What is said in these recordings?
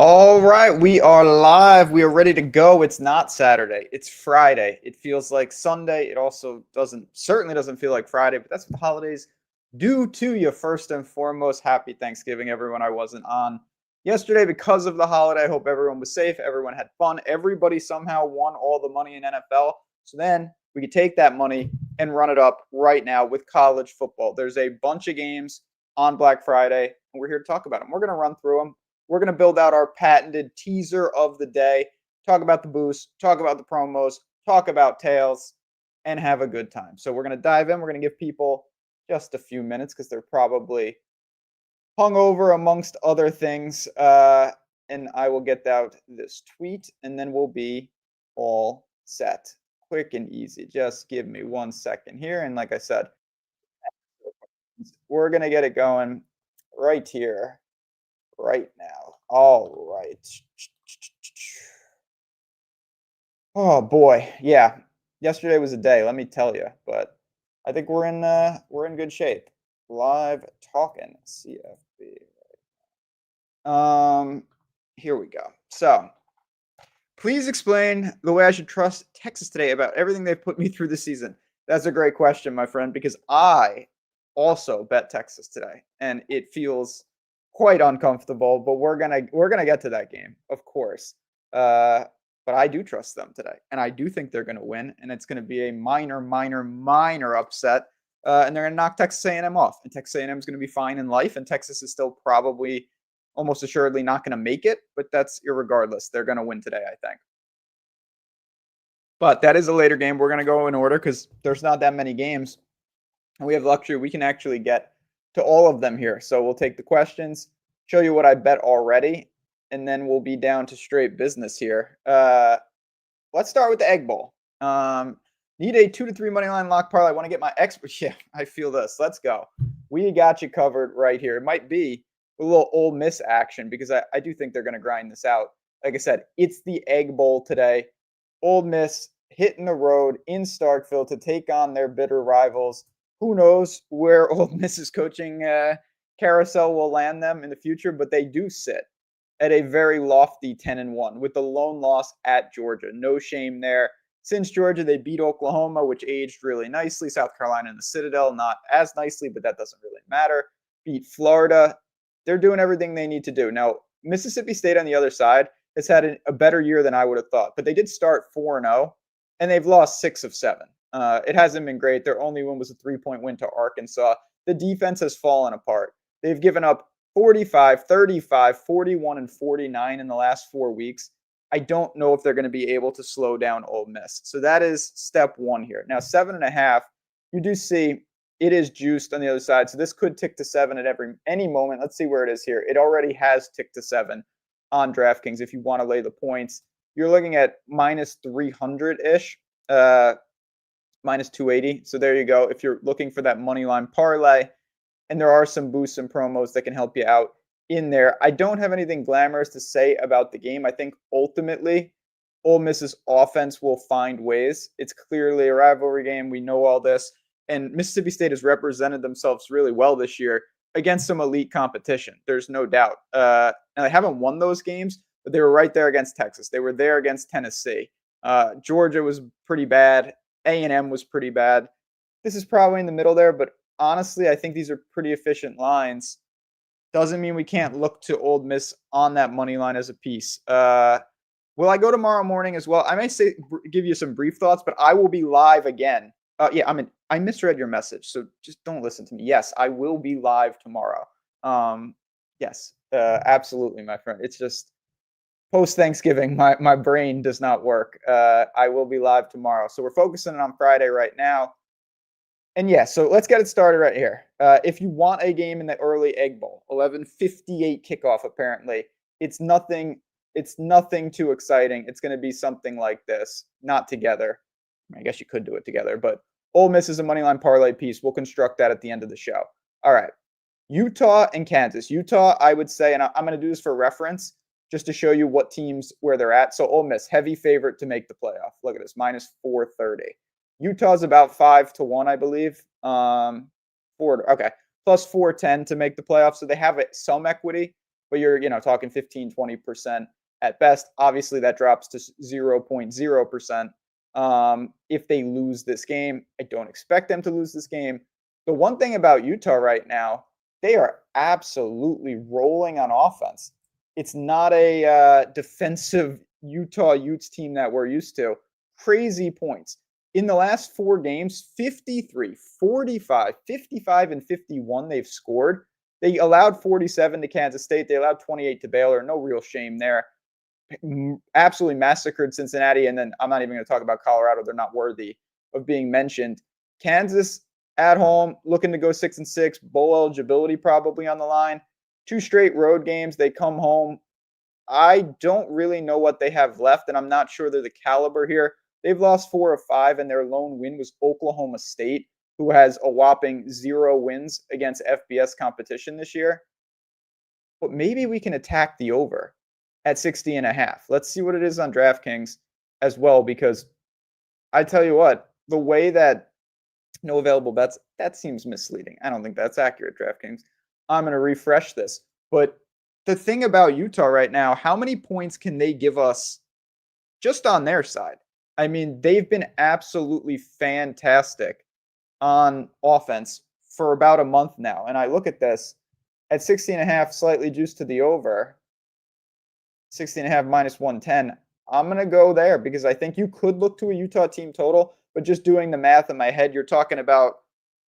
All right, we are live. We are ready to go. It's not Saturday. It's Friday. It feels like Sunday. It also certainly doesn't feel like Friday, but that's what the holidays do to you. First and foremost, happy Thanksgiving, everyone. I wasn't on yesterday because of the holiday. I hope everyone was safe. Everyone had fun. Everybody somehow won all the money in NFL. So then we could take that money and run it up right now with college football. There's a bunch of games on Black Friday, and we're here to talk about them. We're going to run through them. We're going to build out our patented teaser of the day, talk about the boost, talk about the promos, talk about tails, and have a good time. So we're going to dive in. We're going to give people just a few minutes because they're probably hungover amongst other things. And I will get out this tweet, and then we'll be all set. Quick and easy. Just give me 1 second here. And like I said, we're going to get it going right here right now. All right. Oh boy, yeah. Yesterday was a day, let me tell you. But I think we're in good shape. Live talking CFB. Here we go. So please explain the way I should trust Texas today about everything they've put me through this season. That's a great question, my friend, because I also bet Texas today, and it feels quite uncomfortable. But we're gonna get to that game, of course. But I do trust them today, and I do think they're gonna win, and it's gonna be a minor upset, and they're gonna knock Texas A&M off, and Texas A&M is gonna be fine in life, and Texas is still probably almost assuredly not going to make it, but that's irregardless. They're going to win today, I think. But that is a later game. We're going to go in order because there's not that many games. And we have luxury. We can actually get to all of them here. So we'll take the questions, show you what I bet already, and then we'll be down to straight business here. Let's start with the Egg Bowl. Need a 2 to 3 money line lock parlay. I want to get my expert. Yeah, I feel this. Let's go. We got you covered right here. It might be a little Ole Miss action because I do think they're going to grind this out. Like I said, it's the Egg Bowl today. Ole Miss hitting the road in Starkville to take on their bitter rivals. Who knows where Ole Miss's coaching carousel will land them in the future, but they do sit at a very lofty 10-1 with the lone loss at Georgia. No shame there. Since Georgia, they beat Oklahoma, which aged really nicely. South Carolina and the Citadel, not as nicely, but that doesn't really matter. Beat Florida. They're doing everything they need to do. Now, Mississippi State on the other side has had a better year than I would have thought, but they did start 4-0, and they've lost 6 of 7. It hasn't been great. Their only win was a 3-point win to Arkansas. The defense has fallen apart. They've given up 45, 35, 41, and 49 in the last 4 weeks. I don't know if they're going to be able to slow down Ole Miss. So that is step one here. Now, 7.5, you do see it is juiced on the other side. So this could tick to 7 at any moment. Let's see where it is here. It already has ticked to 7 on DraftKings. If you want to lay the points, you're looking at minus 300-ish, minus 280. So there you go. If you're looking for that money line parlay, and there are some boosts and promos that can help you out in there. I don't have anything glamorous to say about the game. I think ultimately Ole Miss's offense will find ways. It's clearly a rivalry game. We know all this. And Mississippi State has represented themselves really well this year against some elite competition. There's no doubt. And they haven't won those games, but they were right there against Texas. They were there against Tennessee. Georgia was pretty bad. A&M was pretty bad. This is probably in the middle there, but honestly, I think these are pretty efficient lines. Doesn't mean we can't look to Ole Miss on that money line as a piece. Will I go tomorrow morning as well? I may give you some brief thoughts, but I will be live again. I misread your message, so just don't listen to me. Yes, I will be live tomorrow. Yes, absolutely, my friend. It's just post-Thanksgiving, my brain does not work. I will be live tomorrow. So we're focusing on Friday right now. And yeah, so let's get it started right here. If you want a game in the early Egg Bowl, 11:58 kickoff apparently. It's nothing too exciting. It's going to be something like this. Not together. I guess you could do it together, but Ole Miss is a moneyline parlay piece. We'll construct that at the end of the show. All right. Utah and Kansas. Utah, I would say, and I'm going to do this for reference, just to show you what teams where they're at. So Ole Miss, heavy favorite to make the playoff. Look at this, minus 430. Utah's about 5-1, I believe. Okay, plus 410 to make the playoffs. So they have some equity. but you're, talking 15, 20% at best. Obviously, that drops to 0.0% if they lose this game. I don't expect them to lose this game. The one thing about Utah right now, they are absolutely rolling on offense. It's not a defensive Utah Utes team that we're used to. Crazy points. In the last 4 games, 53, 45, 55, and 51 they've scored. They allowed 47 to Kansas State. They allowed 28 to Baylor. No real shame there. Absolutely massacred Cincinnati. And then I'm not even going to talk about Colorado. They're not worthy of being mentioned. Kansas at home, looking to go 6-6. Bowl eligibility probably on the line. 2 straight road games. They come home. I don't really know what they have left, and I'm not sure they're the caliber here. They've lost 4 of 5, and their lone win was Oklahoma State, who has a whopping 0 wins against FBS competition this year. But maybe we can attack the over at 60.5. Let's see what it is on DraftKings as well, because I tell you what, the way that no available bets, that seems misleading. I don't think that's accurate, DraftKings. I'm going to refresh this. But the thing about Utah right now, how many points can they give us just on their side? I mean, they've been absolutely fantastic on offense for about a month now. And I look at this at 60.5, slightly juiced to the over, 60.5 minus 110. I'm going to go there because I think you could look to a Utah team total, but just doing the math in my head, you're talking about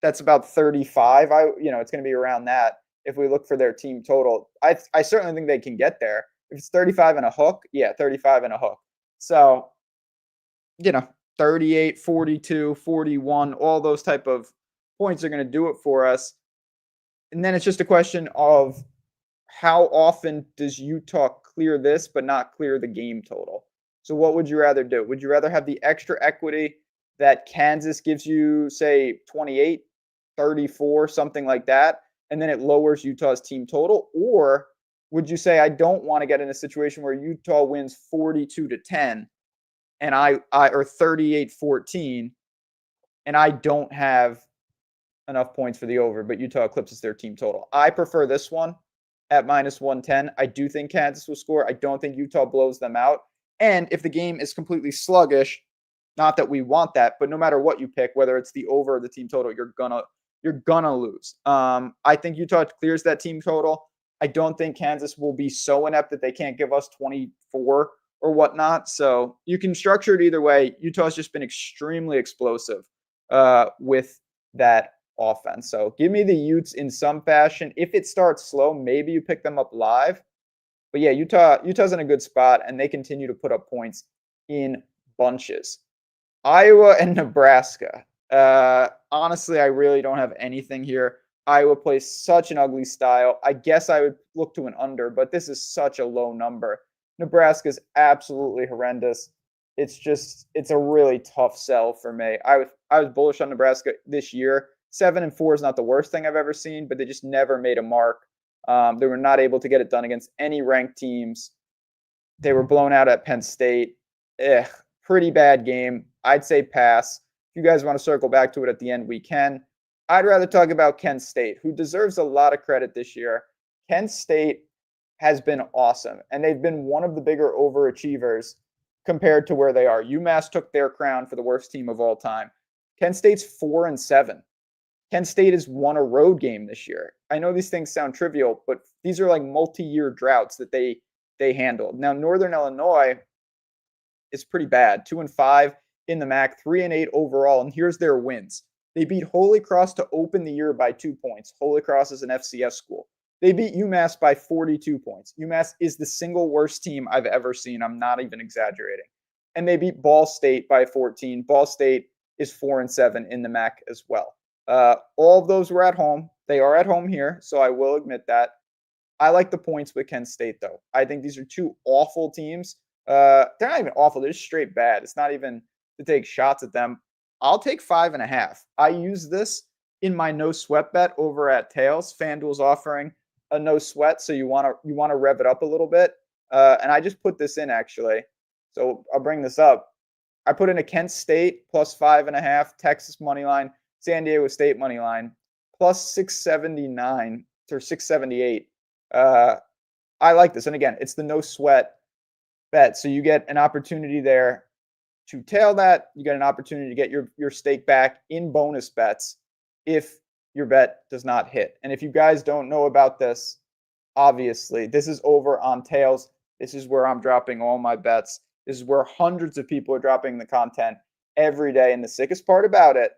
that's about 35. It's going to be around that if we look for their team total. I certainly think they can get there. If it's 35 and a hook, 35 and a hook. So, 38, 42, 41, all those type of points are going to do it for us. And then it's just a question of how often does Utah clear this but not clear the game total? So what would you rather do? Would you rather have the extra equity that Kansas gives you, say, 28, 34, something like that, and then it lowers Utah's team total? Or would you say, I don't want to get in a situation where Utah wins 42-10 and or 38-14, and I don't have enough points for the over, but Utah eclipses their team total? I prefer this one at minus 110. I do think Kansas will score. I don't think Utah blows them out. And if the game is completely sluggish, not that we want that, but no matter what you pick, whether it's the over or the team total, you're gonna lose. I think Utah clears that team total. I don't think Kansas will be so inept that they can't give us 24 or whatnot. So you can structure it either way. Utah's just been extremely explosive with that offense. So give me the Utes in some fashion. If it starts slow, maybe you pick them up live. But yeah, Utah's in a good spot, and they continue to put up points in bunches. Iowa and Nebraska. Honestly, I really don't have anything here. Iowa plays such an ugly style. I guess I would look to an under, but this is such a low number. Nebraska's absolutely horrendous. It's a really tough sell for me. I was bullish on Nebraska this year. 7-4 is not the worst thing I've ever seen, but they just never made a mark. They were not able to get it done against any ranked teams. They were blown out at Penn State. Pretty bad game. I'd say pass. If you guys want to circle back to it at the end, we can. I'd rather talk about Kent State, who deserves a lot of credit this year. Kent State has been awesome, and they've been one of the bigger overachievers compared to where they are. UMass took their crown for the worst team of all time. Kent State's 4-7. Kent State has won a road game this year. I know these things sound trivial, but these are like multi-year droughts that they handled. Now, Northern Illinois is pretty bad. 2-5 in the MAC, 3-8 overall, and here's their wins. They beat Holy Cross to open the year by 2 points. Holy Cross is an FCS school. They beat UMass by 42 points. UMass is the single worst team I've ever seen. I'm not even exaggerating. And they beat Ball State by 14. Ball State is 4-7 in the MAC as well. All of those were at home. They are at home here, so I will admit that. I like the points with Kent State, though. I think these are two awful teams. They're not even awful. They're just straight bad. It's not even to take shots at them. I'll take 5.5. I use this in my no sweat bet over at Tails. FanDuel's offering a no sweat, so you want to rev it up a little bit. And I just put this in, actually. So I'll bring this up. I put in a Kent State plus 5.5, Texas money line, San Diego State money line plus 679 or 678. I like this. And again, it's the no sweat bet. So you get an opportunity there to tail that. You get an opportunity to get your stake back in bonus bets if your bet does not hit. And if you guys don't know about this, obviously, this is over on tails. This is where I'm dropping all my bets. This is where hundreds of people are dropping the content every day. And the sickest part about it,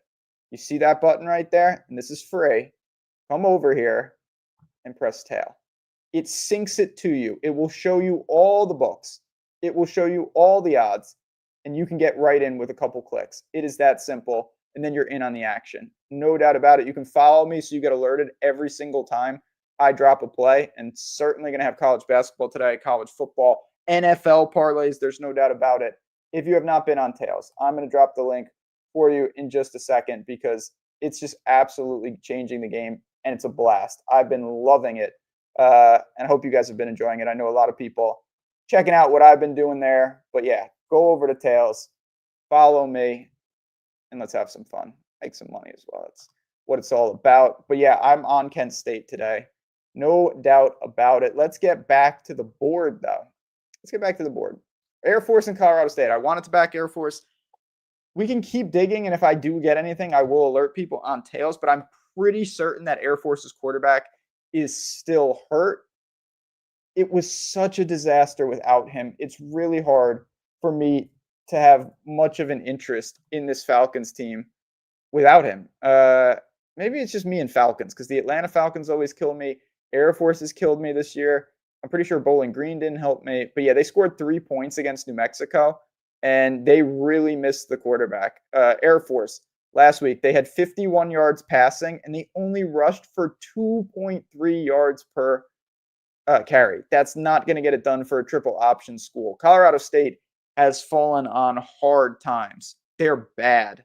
you see that button right there? And this is free. Come over here and press tail. It syncs it to you. It will show you all the books. It will show you all the odds, and you can get right in with a couple clicks. It is that simple, and then you're in on the action. No doubt about it. You can follow me so you get alerted every single time I drop a play, and certainly going to have college basketball today, college football, NFL parlays. There's no doubt about it. If you have not been on Tails, I'm going to drop the link for you in just a second because it's just absolutely changing the game, and it's a blast. I've been loving it, and I hope you guys have been enjoying it. I know a lot of people checking out what I've been doing there, but yeah, go over to Tails, follow me, and let's have some fun. Make some money as well. That's what it's all about. But yeah, I'm on Kent State today. No doubt about it. Let's get back to the board, though. Let's get back to the board. Air Force and Colorado State. I wanted to back Air Force. We can keep digging, and if I do get anything, I will alert people on Tails, but I'm pretty certain that Air Force's quarterback is still hurt. It was such a disaster without him. It's really hard for me to have much of an interest in this Falcons team without him. Maybe it's just me and Falcons because the Atlanta Falcons always kill me. Air Force has killed me this year. I'm pretty sure Bowling Green didn't help me. But yeah, they scored 3 points against New Mexico, and they really missed the quarterback. Air Force, last week, they had 51 yards passing, and they only rushed for 2.3 yards per carry. That's not going to get it done for a triple option school. Colorado State has fallen on hard times. They're bad.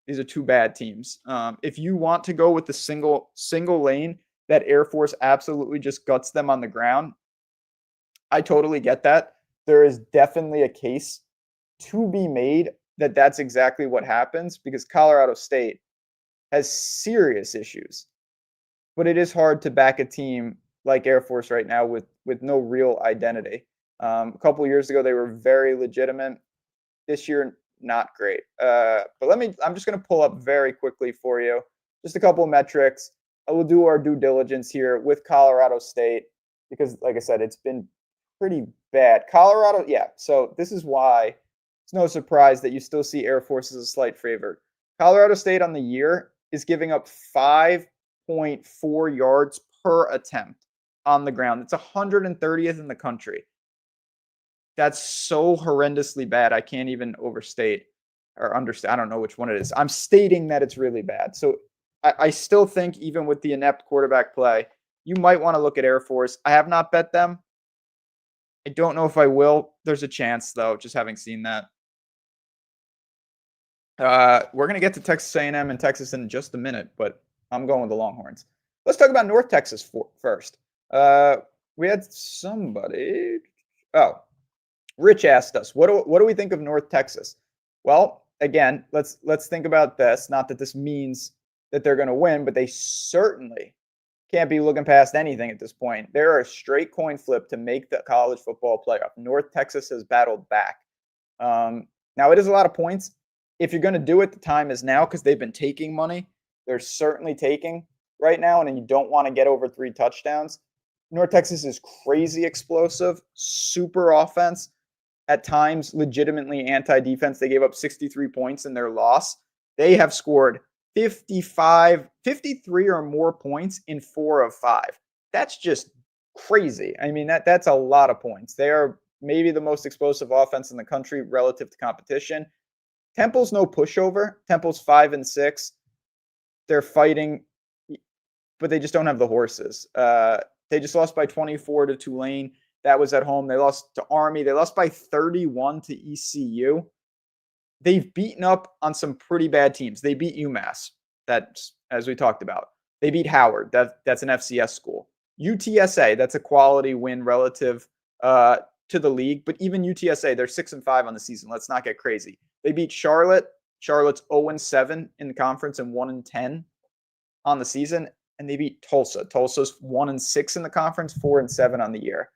These are two bad teams. If you want to go with the single lane that Air Force absolutely just guts them on the ground, I totally get that. There is definitely a case to be made that that's exactly what happens because Colorado State has serious issues. But it is hard to back a team like Air Force right now with no real identity. A couple of years ago, they were very legitimate. This year, not great. But I'm just going to pull up very quickly for you just a couple of metrics. I will do our due diligence here with Colorado State because, like I said, it's been pretty bad. Colorado, yeah. So this is why it's no surprise that you still see Air Force as a slight favorite. Colorado State on the year is giving up 5.4 yards per attempt on the ground. It's 130th in the country. That's so horrendously bad. I can't even overstate or understand. I don't know which one it is. I'm stating that it's really bad. So I still think even with the inept quarterback play, you might want to look at Air Force. I have not bet them. I don't know if I will. There's a chance, though, just having seen that. We're going to get to Texas A&M and Texas in just a minute, but I'm going with the Longhorns. Let's talk about North Texas first. We had somebody. Oh, Rich asked us, what do we think of North Texas? Well, again, let's think about this. Not that this means that they're going to win, but they certainly can't be looking past anything at this point. They're a straight coin flip to make the college football playoff. North Texas has battled back. Now, it is a lot of points. If you're going to do it, the time is now because they've been taking money. They're certainly taking right now, and you don't want to get over 3 touchdowns. North Texas is crazy explosive, super offense. At times, legitimately anti-defense. They gave up 63 points in their loss. They have scored 53 or more points in 4 of 5. That's just crazy. I mean, that's a lot of points. They are maybe the most explosive offense in the country relative to competition. Temple's no pushover. Temple's 5-6. They're fighting, but they just don't have the horses. They just lost by 24 to Tulane. That was at home. They lost to Army. They lost by 31 to ECU. They've beaten up on some pretty bad teams. They beat UMass. That's, as we talked about. They beat Howard. That's an FCS school. UTSA, that's a quality win relative to the league. But even UTSA, they're 6-5 on the season. Let's not get crazy. They beat Charlotte. Charlotte's 0-7 in the conference and 1-10 on the season. And they beat Tulsa. Tulsa's 1-6 in the conference, 4-7 on the year.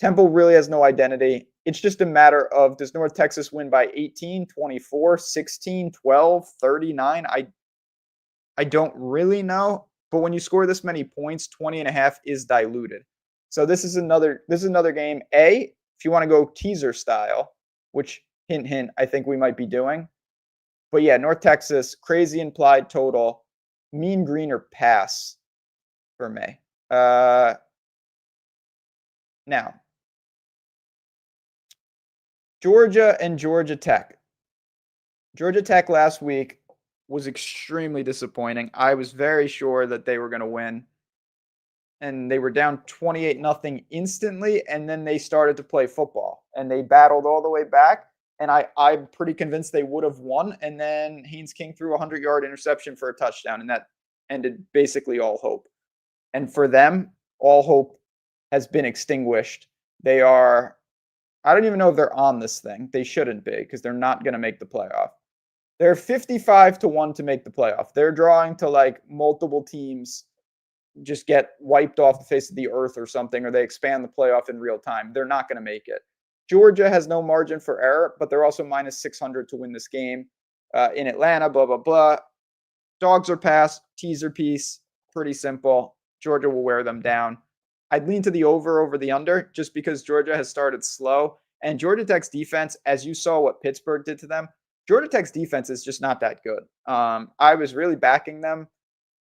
Temple really has no identity. It's just a matter of, does North Texas win by 18, 24, 16, 12, 39? I don't really know. But when you score this many points, 20.5 is diluted. So this is another game. If you want to go teaser style, which hint hint, I think we might be doing. But yeah, North Texas, crazy implied total, mean green or pass for me. Now, Georgia and Georgia Tech. Georgia Tech last week was extremely disappointing. I was very sure that they were going to win. And they were down 28-0 instantly, and then they started to play football. And they battled all the way back. And I'm pretty convinced they would have won. And then Haynes King threw a 100-yard interception for a touchdown, and that ended basically all hope. And for them, all hope has been extinguished. They are, I don't even know if they're on this thing. They shouldn't be, because they're not going to make the playoff. They're 55-1 to make the playoff. They're drawing to like multiple teams just get wiped off the face of the earth or something, or they expand the playoff in real time. They're not going to make it. Georgia has no margin for error, but they're also minus 600 to win this game in Atlanta, blah, blah, blah. Dogs are pass, teaser piece, pretty simple. Georgia will wear them down. I'd lean to the over the under, just because Georgia has started slow. And Georgia Tech's defense, as you saw what Pittsburgh did to them, Georgia Tech's defense is just not that good. I was really backing them.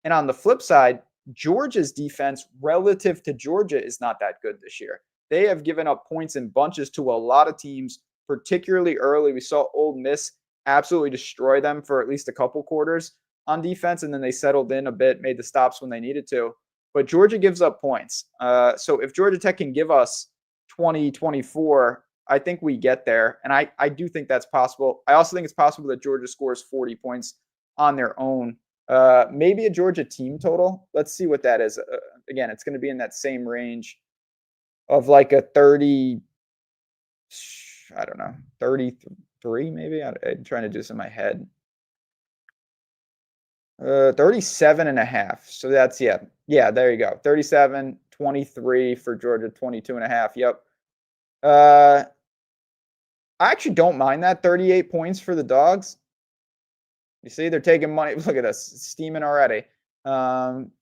And on the flip side, Georgia's defense relative to Georgia is not that good this year. They have given up points in bunches to a lot of teams, particularly early. We saw Ole Miss absolutely destroy them for at least a couple quarters on defense, and then they settled in a bit, made the stops when they needed to. But Georgia gives up points. So if Georgia Tech can give us 20, 24, I think we get there. And I do think that's possible. I also think it's possible that Georgia scores 40 points on their own. Maybe a Georgia team total. Let's see what that is. Again, it's going to be in that same range of like a 30, I don't know, 33 maybe. I'm trying to do this in my head. 37.5. So that's, yeah, there you go. 37, 23 for Georgia, 22.5. Yep. I actually don't mind that. 38 points for the dogs. You see, they're taking money. Look at this, it's steaming already.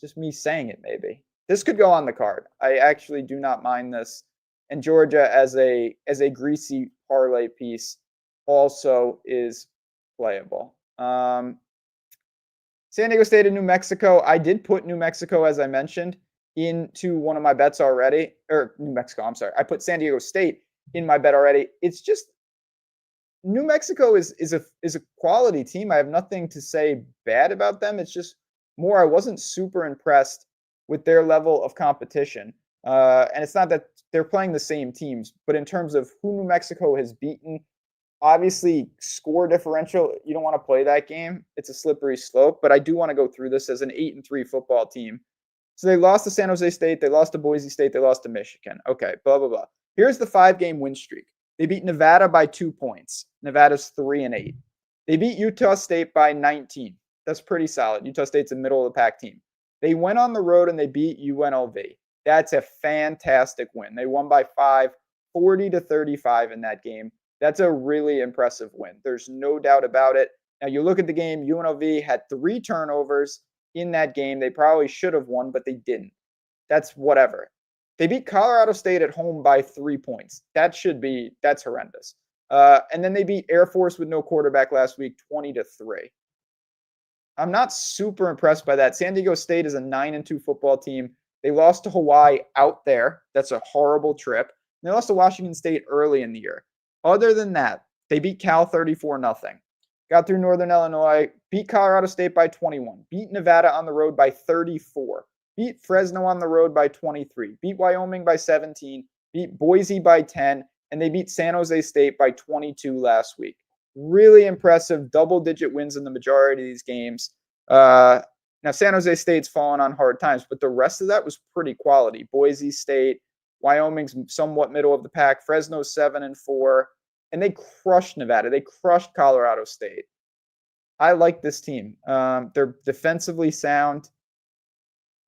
Just me saying it, maybe. This could go on the card. I actually do not mind this. And Georgia as a greasy parlay piece also is playable. San Diego State and New Mexico. I did put New Mexico, as I mentioned, into one of my bets already. Or New Mexico, I'm sorry. I put San Diego State in my bet already. It's just New Mexico is a quality team. I have nothing to say bad about them. It's just more I wasn't super impressed with their level of competition. And it's not that they're playing the same teams, but in terms of who New Mexico has beaten, obviously score differential, you don't want to play that game. It's a slippery slope, but I do want to go through this as an 8-3 football team. So they lost to San Jose State, they lost to Boise State, they lost to Michigan. Okay, blah, blah, blah. Here's the 5-game win streak. They beat Nevada by 2 points. Nevada's 3-8. They beat Utah State by 19. That's pretty solid. Utah State's a middle of the pack team. They went on the road and they beat UNLV. That's a fantastic win. They won by 5, 40-35 in that game. That's a really impressive win. There's no doubt about it. Now, you look at the game, UNLV had 3 turnovers in that game. They probably should have won, but they didn't. That's whatever. They beat Colorado State at home by 3 points. That's horrendous. And then they beat Air Force with no quarterback last week, 20-3. I'm not super impressed by that. San Diego State is a 9-2 football team. They lost to Hawaii out there. That's a horrible trip. They lost to Washington State early in the year. Other than that, they beat Cal 34-0. Got through Northern Illinois, beat Colorado State by 21, beat Nevada on the road by 34, beat Fresno on the road by 23, beat Wyoming by 17, beat Boise by 10, and they beat San Jose State by 22 last week. Really impressive double-digit wins in the majority of these games. Now, San Jose State's fallen on hard times, but the rest of that was pretty quality. Boise State, Wyoming's somewhat middle of the pack, Fresno's 7-4, and they crushed Nevada. They crushed Colorado State. I like this team. They're defensively sound.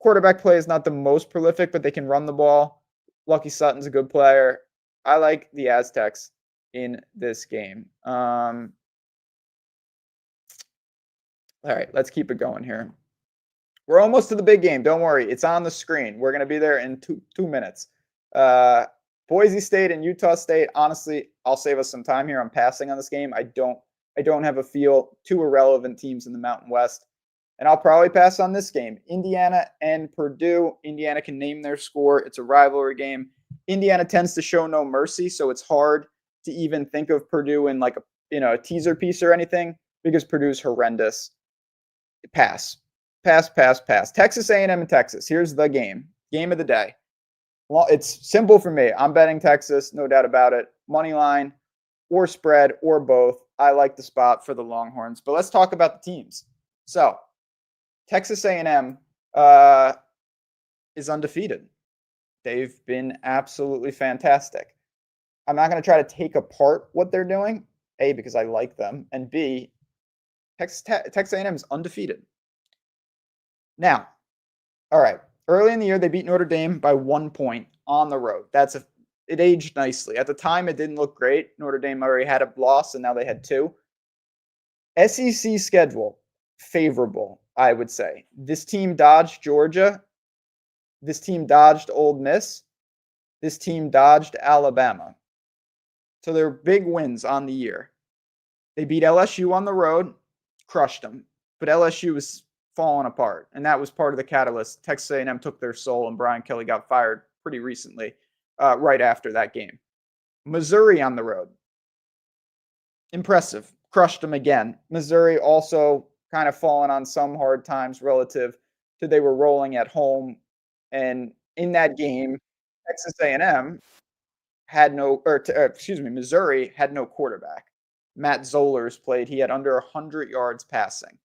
Quarterback play is not the most prolific, but they can run the ball. Lucky Sutton's a good player. I like the Aztecs in this game. All right, let's keep it going here. We're almost to the big game. Don't worry. It's on the screen. We're going to be there in two minutes. Boise State and Utah State. Honestly, I'll save us some time here. I'm passing on this game. I don't have a feel. Two irrelevant teams in the Mountain West. And I'll probably pass on this game. Indiana and Purdue. Indiana can name their score. It's a rivalry game. Indiana tends to show no mercy, so it's hard to even think of Purdue in like a teaser piece or anything because Purdue's horrendous. Pass. Texas A&M and Texas. Here's the game. Game of the day. Well, it's simple for me. I'm betting Texas, no doubt about it. Money line or spread or both. I like the spot for the Longhorns. But let's talk about the teams. So, Texas A&M is undefeated. They've been absolutely fantastic. I'm not going to try to take apart what they're doing, A, because I like them, and B, Texas A&M is undefeated. Now, all right, early in the year, they beat Notre Dame by 1 point on the road. It aged nicely. At the time, it didn't look great. Notre Dame already had a loss, and now they had two. SEC schedule, favorable, I would say. This team dodged Georgia. This team dodged Ole Miss. This team dodged Alabama. So they're big wins on the year. They beat LSU on the road, crushed them. But LSU was falling apart, and that was part of the catalyst. Texas A&M took their soul, and Brian Kelly got fired pretty recently, right after that game. Missouri on the road. Impressive. Crushed them again. Missouri also kind of fallen on some hard times relative to they were rolling at home. And in that game, Texas A&M had Missouri had no quarterback. Matt Zollers played. He had under 100 yards passing.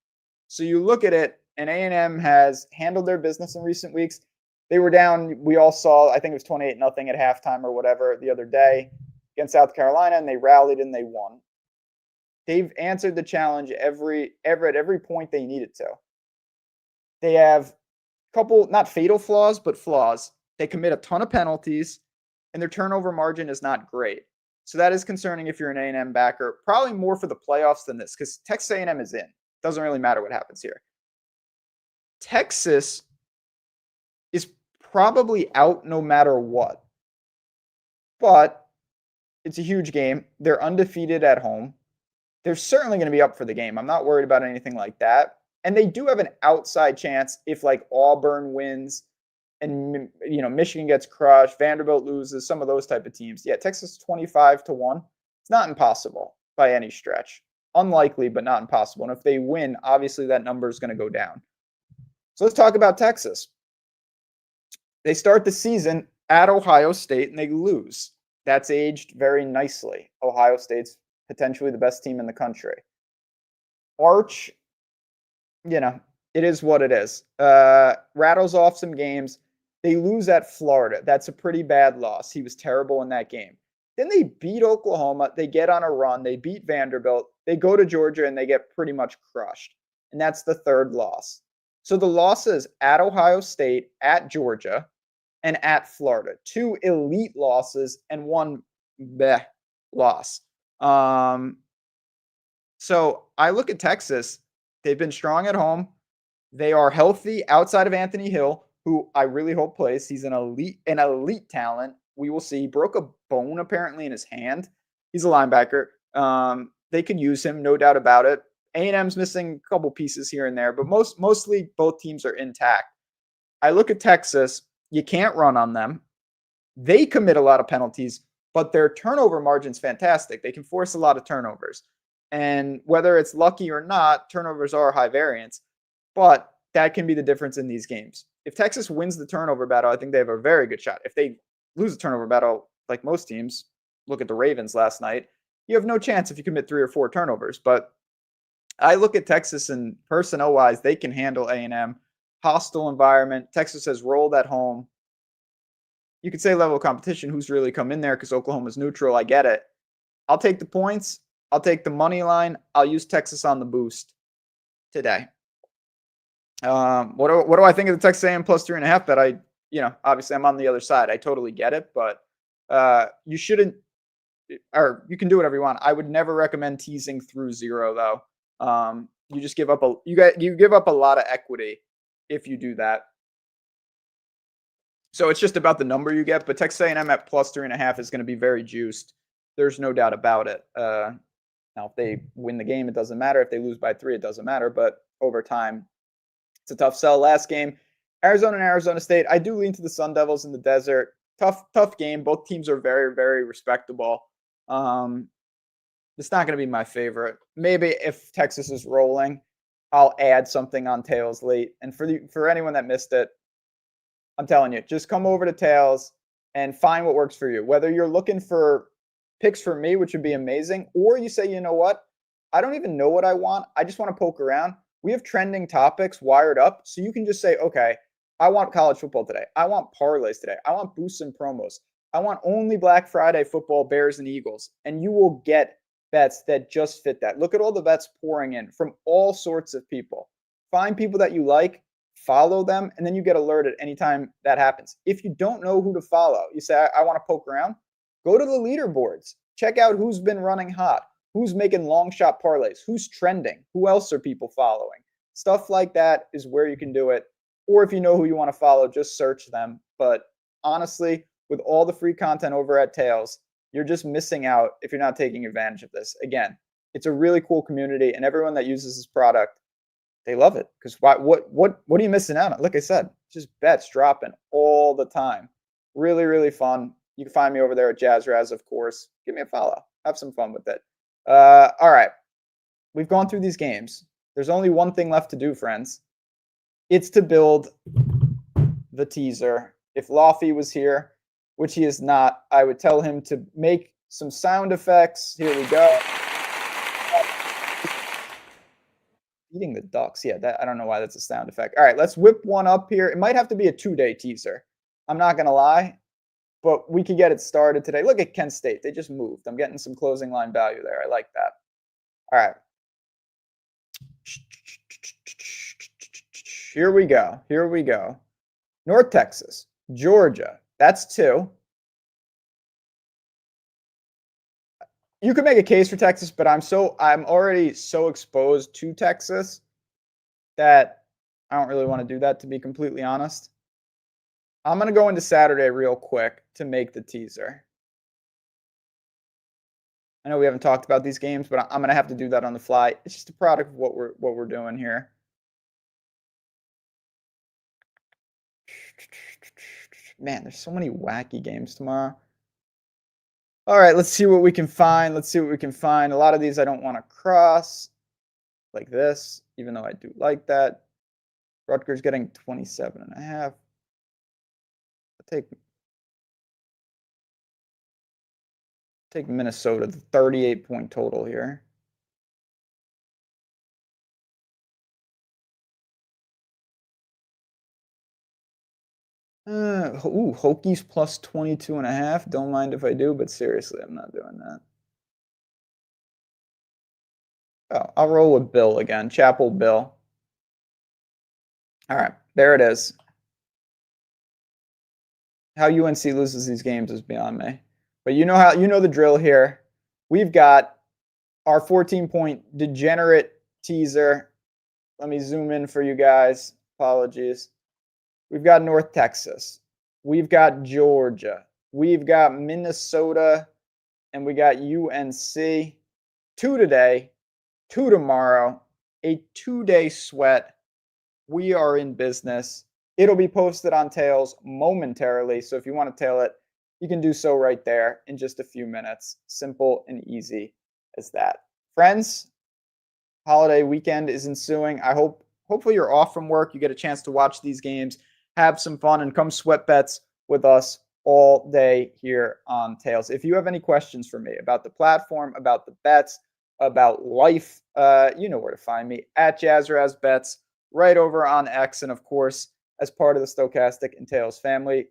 So you look at it, and A&M has handled their business in recent weeks. They were down, we all saw, I think it was 28-0 at halftime or whatever the other day against South Carolina, and they rallied and they won. They've answered the challenge at every point they needed to. They have a couple, not fatal flaws, but flaws. They commit a ton of penalties, and their turnover margin is not great. So that is concerning if you're an A&M backer, probably more for the playoffs than this, because Texas A&M is in. Doesn't really matter what happens here. Texas is probably out no matter what. But it's a huge game. They're undefeated at home. They're certainly going to be up for the game. I'm not worried about anything like that. And they do have an outside chance if like Auburn wins and Michigan gets crushed, Vanderbilt loses, some of those type of teams. Yeah, Texas 25-1. It's not impossible by any stretch. Unlikely, but not impossible. And if they win, obviously that number is going to go down. So let's talk about Texas. They start the season at Ohio State and they lose. That's aged very nicely. Ohio State's potentially the best team in the country. Arch, it is what it is. Rattles off some games. They lose at Florida. That's a pretty bad loss. He was terrible in that game. Then they beat Oklahoma. They get on a run. They beat Vanderbilt. They go to Georgia and they get pretty much crushed. And that's the third loss. So the losses at Ohio State, at Georgia, and at Florida. Two elite losses and one loss. So I look at Texas. They've been strong at home. They are healthy outside of Anthony Hill, who I really hope plays. He's an elite talent. We will see. He broke a bone apparently in his hand. He's a linebacker. They could use him, no doubt about it. A&M's missing a couple pieces here and there, but mostly both teams are intact. I look at Texas. You can't run on them. They commit a lot of penalties, but their turnover margin's fantastic. They can force a lot of turnovers. And whether it's lucky or not, turnovers are high variance. But that can be the difference in these games. If Texas wins the turnover battle, I think they have a very good shot. If they lose the turnover battle, like most teams, look at the Ravens last night, you have no chance if you commit 3 or 4 turnovers. But I look at Texas, and personnel-wise, they can handle A&M. Hostile environment. Texas has rolled at home. You could say level of competition. Who's really come in there because Oklahoma's neutral. I get it. I'll take the points. I'll take the money line. I'll use Texas on the boost today. What do I think of the Texas A&M plus 3.5 bet? Obviously I'm on the other side. I totally get it, but You shouldn't, or you can do whatever you want. I would never recommend teasing through 0 though. You just give up you give up a lot of equity if you do that. So it's just about the number you get, but Texas A&M at plus 3.5 is going to be very juiced. There's no doubt about it. Now, if they win the game, it doesn't matter. If they lose by 3, it doesn't matter. But over time, it's a tough sell. Last game, Arizona and Arizona State. I do lean to the Sun Devils in the desert. Tough game. Both teams are very, very respectable. It's not going to be my favorite. Maybe if Texas is rolling, I'll add something on Tails late. And for anyone that missed it, I'm telling you, just come over to Tails and find what works for you. Whether you're looking for picks for me, which would be amazing, or you say, you know what, I don't even know what I want. I just want to poke around. We have trending topics wired up. So you can just say, okay, I want college football today. I want parlays today. I want boosts and promos. I want only Black Friday football, Bears and Eagles. And you will get bets that just fit that. Look at all the bets pouring in from all sorts of people. Find people that you like, follow them, and then you get alerted anytime that happens. If you don't know who to follow, you say, I want to poke around, go to the leaderboards. Check out who's been running hot, who's making long shot parlays, who's trending, who else are people following. Stuff like that is where you can do it. Or if you know who you want to follow, just search them. But honestly, with all the free content over at Tails, you're just missing out if you're not taking advantage of this. Again, it's a really cool community, and everyone that uses this product, they love it. Because what are you missing out on? Like I said, just bets dropping all the time. Really, really fun. You can find me over there at JazzRaz, of course. Give me a follow. Have some fun with it. All right. We've gone through these games. There's only one thing left to do, friends. It's to build the teaser. If Laffy was here, which he is not, I would tell him to make some sound effects. Here we go. Eating the ducks. Yeah, I don't know why that's a sound effect. All right, let's whip one up here. It might have to be a 2-day teaser. I'm not going to lie, but we could get it started today. Look at Kent State. They just moved. I'm getting some closing line value there. I like that. All right. Here we go. Here we go. North Texas, Georgia. That's 2. You could make a case for Texas, but I'm already so exposed to Texas that I don't really want to do that, to be completely honest. I'm going to go into Saturday real quick to make the teaser. I know we haven't talked about these games, but I'm going to have to do that on the fly. It's just a product of what we're doing here. Man, there's so many wacky games tomorrow. All right, let's see what we can find. Let's see what we can find. A lot of these I don't want to cross like this, even though I do like that. Rutgers getting 27.5. I'll take Minnesota, the 38-point total here. Hokies plus 22.5. Don't mind if I do, but seriously, I'm not doing that. Oh, I'll roll with Bill again. Chapel Bill. All right, there it is. How UNC loses these games is beyond me. But you know the drill here. We've got our 14-point degenerate teaser. Let me zoom in for you guys. Apologies. We've got North Texas. We've got Georgia. We've got Minnesota. And we got UNC. 2 today, 2 tomorrow. A 2-day sweat. We are in business. It'll be posted on Tails momentarily. So if you want to tail it, you can do so right there in just a few minutes. Simple and easy as that. Friends, holiday weekend is ensuing. Hopefully you're off from work. You get a chance to watch these games, have some fun, and come sweat bets with us all day here on Tails. If you have any questions for me about the platform, about the bets, about life, you know where to find me at JazzRaz Bets, right over on X, and of course, as part of the Stochastic and Tails family.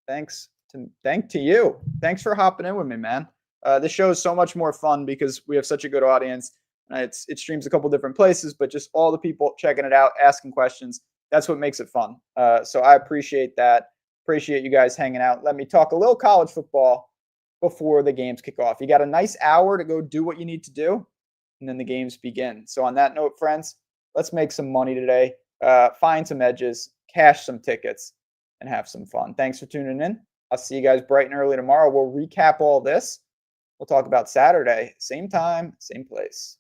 Thanks to you. Thanks for hopping in with me, man. This show is so much more fun because we have such a good audience. It streams a couple different places, but just all the people checking it out, asking questions. That's what makes it fun. So I appreciate that. Appreciate you guys hanging out. Let me talk a little college football before the games kick off. You got a nice hour to go do what you need to do, and then the games begin. So on that note, friends, let's make some money today, find some edges, cash some tickets, and have some fun. Thanks for tuning in. I'll see you guys bright and early tomorrow. We'll recap all this. We'll talk about Saturday, same time, same place.